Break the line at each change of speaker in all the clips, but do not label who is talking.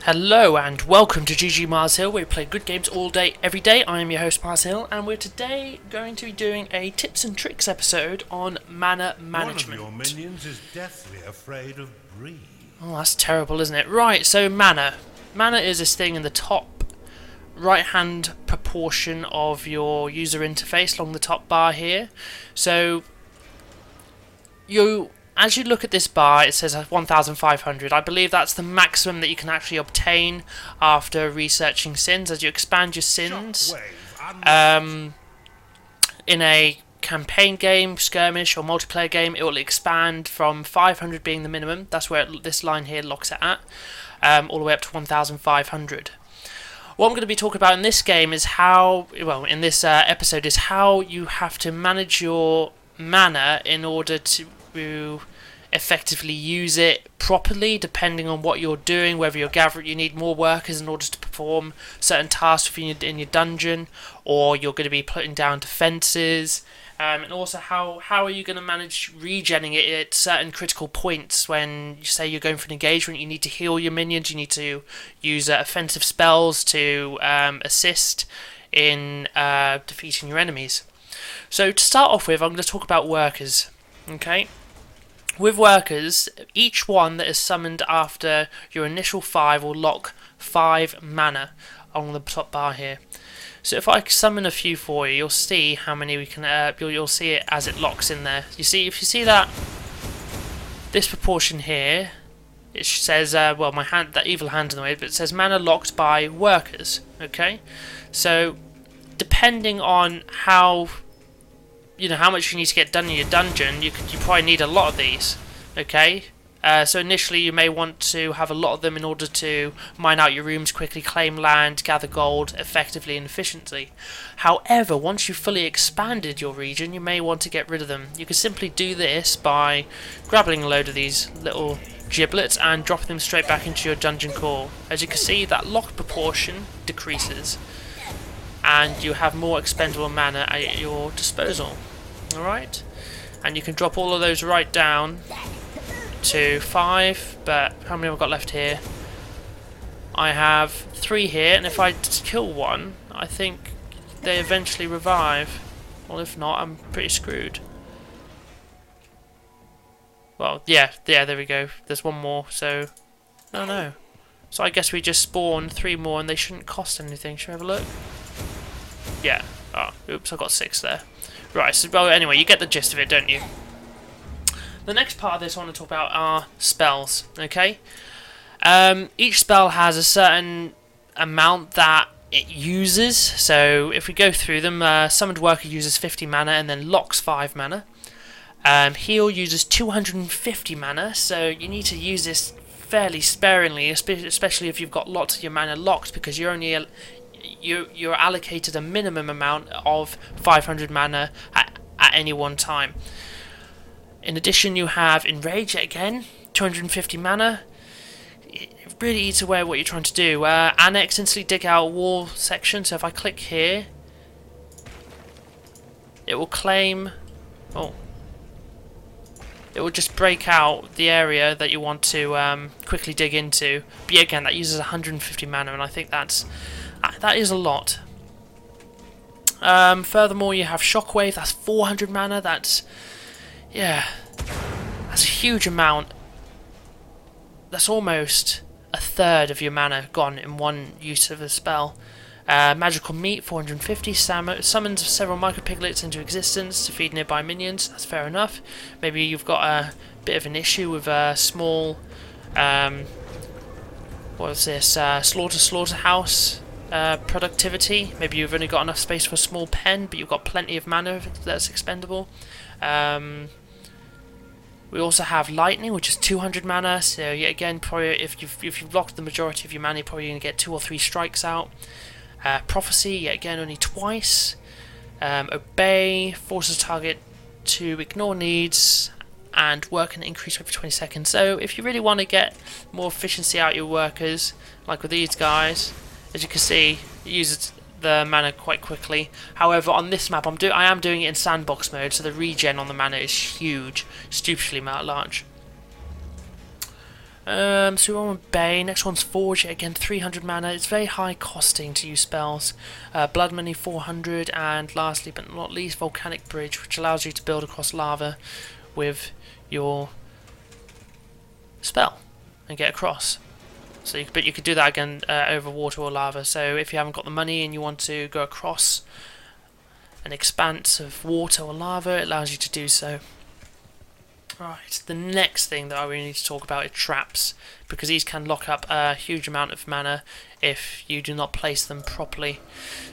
Hello and welcome to GGMarZhill, where we play good games all day, every day. I am your host MarZhill, and we're today going to be doing a tips and tricks episode on mana management.
One of your minions is deathly afraid of breeze.
Oh, that's terrible, isn't it? Right, so mana. Mana is this thing in the top right-hand proportion of your user interface along the top bar here. So, as you look at this bar, it says 1,500. I believe that's the maximum that you can actually obtain after researching sins. As you expand your sins in a campaign game, skirmish, or multiplayer game, it will expand from 500 being the minimum. That's where this line here locks it at, all the way up to 1,500. What I'm going to be talking about in this game is in this episode, is how you have to manage your mana in order to effectively use it properly, depending on what you're doing, whether you need more workers in order to perform certain tasks in your dungeon, or you're going to be putting down defenses, and also how are you going to manage regenning it at certain critical points. When you say you're going for an engagement, you need to heal your minions, you need to use offensive spells to assist in defeating your enemies. So to start off with, I'm going to talk about workers. Okay, with workers, each one that is summoned after your initial 5 will lock 5 mana on the top bar here. So if I summon a few for you, you'll see how many we can. You'll see it as it locks in there. If you see that this proportion here, it says that evil hand in the way, but it says mana locked by workers. Okay, so depending on how much you need to get done in your dungeon, you probably need a lot of these. Okay, so initially you may want to have a lot of them in order to mine out your rooms quickly, claim land, gather gold effectively and efficiently. However, once you've fully expanded your region, you may want to get rid of them. You can simply do this by grabbing a load of these little giblets and dropping them straight back into your dungeon core. As you can see, that lock proportion decreases, and you have more expendable mana at your disposal. Alright? And you can drop all of those right down to 5, but how many have I got left here? I have 3 here, and if I kill one, I think they eventually revive. Well, if not, I'm pretty screwed. Well, yeah, there we go. There's one more, so... No. So I guess we just spawn 3 more, and they shouldn't cost anything. Should we have a look? Yeah. Oh, oops, I got 6 there. Right, so well, anyway, you get the gist of it, don't you? The next part of this I want to talk about are spells, okay? Each spell has a certain amount that it uses, so if we go through them, Summoned Worker uses 50 mana and then locks 5 mana. Heal uses 250 mana, so you need to use this fairly sparingly, especially if you've got lots of your mana locked, because you're only... You're allocated a minimum amount of 500 mana at any one time. In addition, you have Enrage again, 250 mana. It really eats away at what you're trying to do. Annex, instantly dig out wall section. So if I click here, it will claim. It will just break out the area that you want to quickly dig into. But yeah, again, that uses 150 mana, and I think that is a lot. Furthermore, you have Shockwave, that's 400 mana, that's a huge amount. That's almost a third of your mana gone in one use of a spell. Magical Meat, 450, summons several micro piglets into existence to feed nearby minions, that's fair enough. Maybe you've got a bit of an issue with a small, slaughterhouse productivity. Maybe you've only got enough space for a small pen, but you've got plenty of mana that's expendable. We also have Lightning, which is 200 mana. So yet again, probably if you've locked the majority of your mana, you're probably going to get 2 or 3 strikes out. Prophecy, yet again, only twice. Obey forces target to ignore needs and work and increase every 20 seconds. So if you really want to get more efficiency out of your workers, like with these guys, as you can see, it uses the mana quite quickly. However, on this map, I am doing it in sandbox mode, so the regen on the mana is huge, stupidly large. So we're on Bay. Next one's Forge. Again, 300 mana. It's very high costing to use spells. Blood Money 400, and lastly but not least, Volcanic Bridge, which allows you to build across lava with your spell and get across. So but you could do that again over water or lava. So if you haven't got the money and you want to go across an expanse of water or lava, it allows you to do so. Right, the next thing that I really need to talk about is traps, because these can lock up a huge amount of mana if you do not place them properly.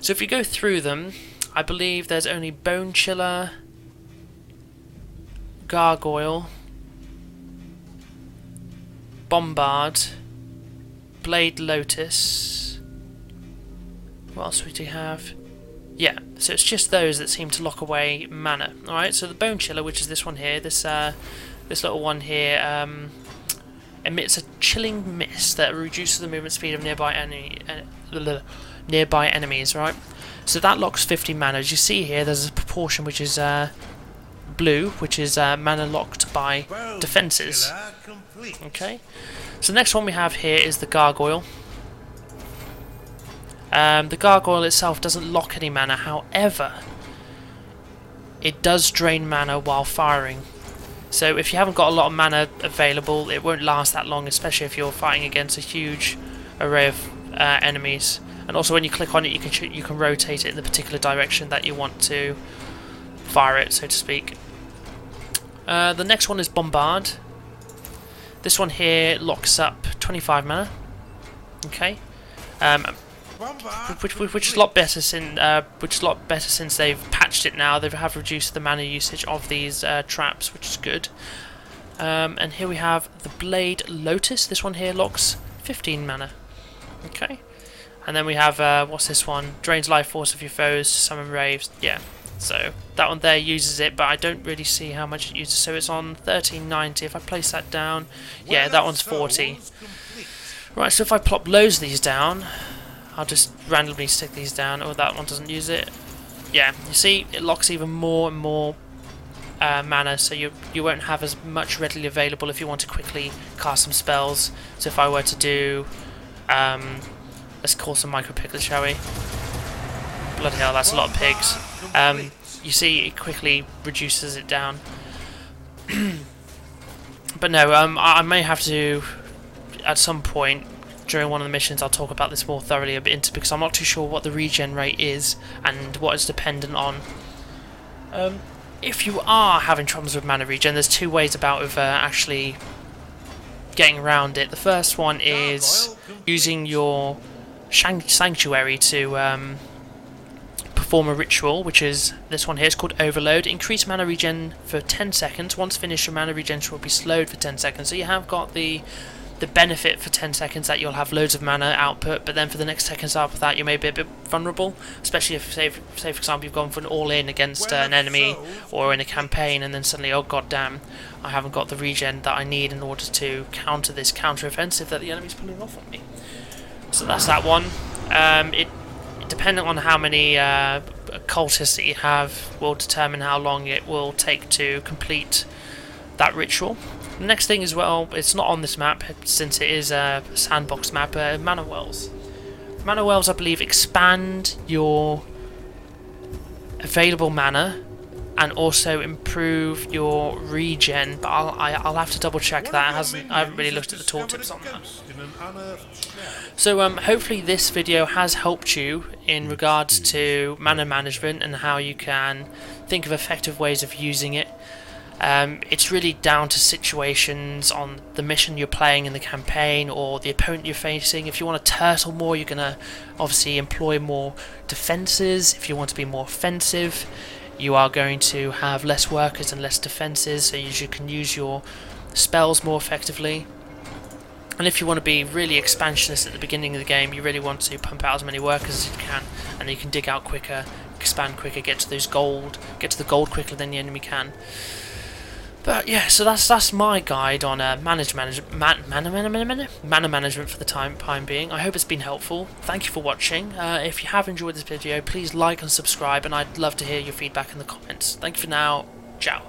So if you go through them, I believe there's only Bone Chiller, Gargoyle, Bombard, Blade Lotus. What else do we have? Yeah, so it's just those that seem to lock away mana. Alright, so the Bone Chiller, which is this one here, this little one here, emits a chilling mist that reduces the movement speed of nearby enemies, right? So that locks 50 mana. As you see here, there's a proportion which is blue, which is mana locked by defences. Okay, so the next one we have here is the Gargoyle. The Gargoyle itself doesn't lock any mana, however, it does drain mana while firing. So if you haven't got a lot of mana available, it won't last that long, especially if you're fighting against a huge array of enemies. And also when you click on it, you can rotate it in the particular direction that you want to fire it, so to speak. The next one is Bombard. This one here locks up 25 mana. Okay. Which is a lot better since they've patched it now. They have reduced the mana usage of these traps, which is good. And here we have the Blade Lotus. This one here locks 15 mana. Okay. And then we have what's this one? Drains life force of your foes to summon raves. Yeah. So that one there uses it, but I don't really see how much it uses. So it's on 1390. If I place that down, yeah, that one's 40. Right. So if I plop loads of these down, I'll just randomly stick these down. Oh, that one doesn't use it. Yeah, you see, it locks even more and more mana, so you won't have as much readily available if you want to quickly cast some spells. So if I were to do, let's call some micro piglets, shall we? Bloody hell, that's a lot of pigs. You see, it quickly reduces it down. But no, I may have to, at some point, during one of the missions, I'll talk about this more thoroughly a bit, because I'm not too sure what the regen rate is and what it's dependent on. If you are having troubles with mana regen, there's two ways of actually getting around it. The first one is using your sanctuary to perform a ritual, which is this one here. It's called Overload. Increase mana regen for 10 seconds. Once finished, your mana regen will be slowed for 10 seconds. So you have got the benefit for 10 seconds that you'll have loads of mana output, but then for the next seconds after that you may be a bit vulnerable, especially if, say for example, you've gone for an all-in against an enemy or in a campaign, and then suddenly, oh god damn, I haven't got the regen that I need in order to counter this counter-offensive that the enemy's pulling off on me. So that's that one. It depending on how many cultists that you have will determine how long it will take to complete that ritual. The next thing as well, it's not on this map since it is a sandbox map, mana wells. Mana wells, I believe, expand your available mana and also improve your regen, but I'll have to double check that. I haven't really looked at the tooltips on that. So hopefully this video has helped you in regards to mana management and how you can think of effective ways of using it. It's really down to situations on the mission you're playing in the campaign or the opponent you're facing. If you want to turtle more, you're going to obviously employ more defences. If you want to be more offensive, you are going to have less workers and less defences, so you can use your spells more effectively. And if you want to be really expansionist at the beginning of the game, you really want to pump out as many workers as you can, and you can dig out quicker, expand quicker, get to the gold quicker than the enemy can. But yeah, so that's my guide on mana management for the time being. I hope it's been helpful. Thank you for watching. If you have enjoyed this video, please like and subscribe, and I'd love to hear your feedback in the comments. Thank you for now. Ciao.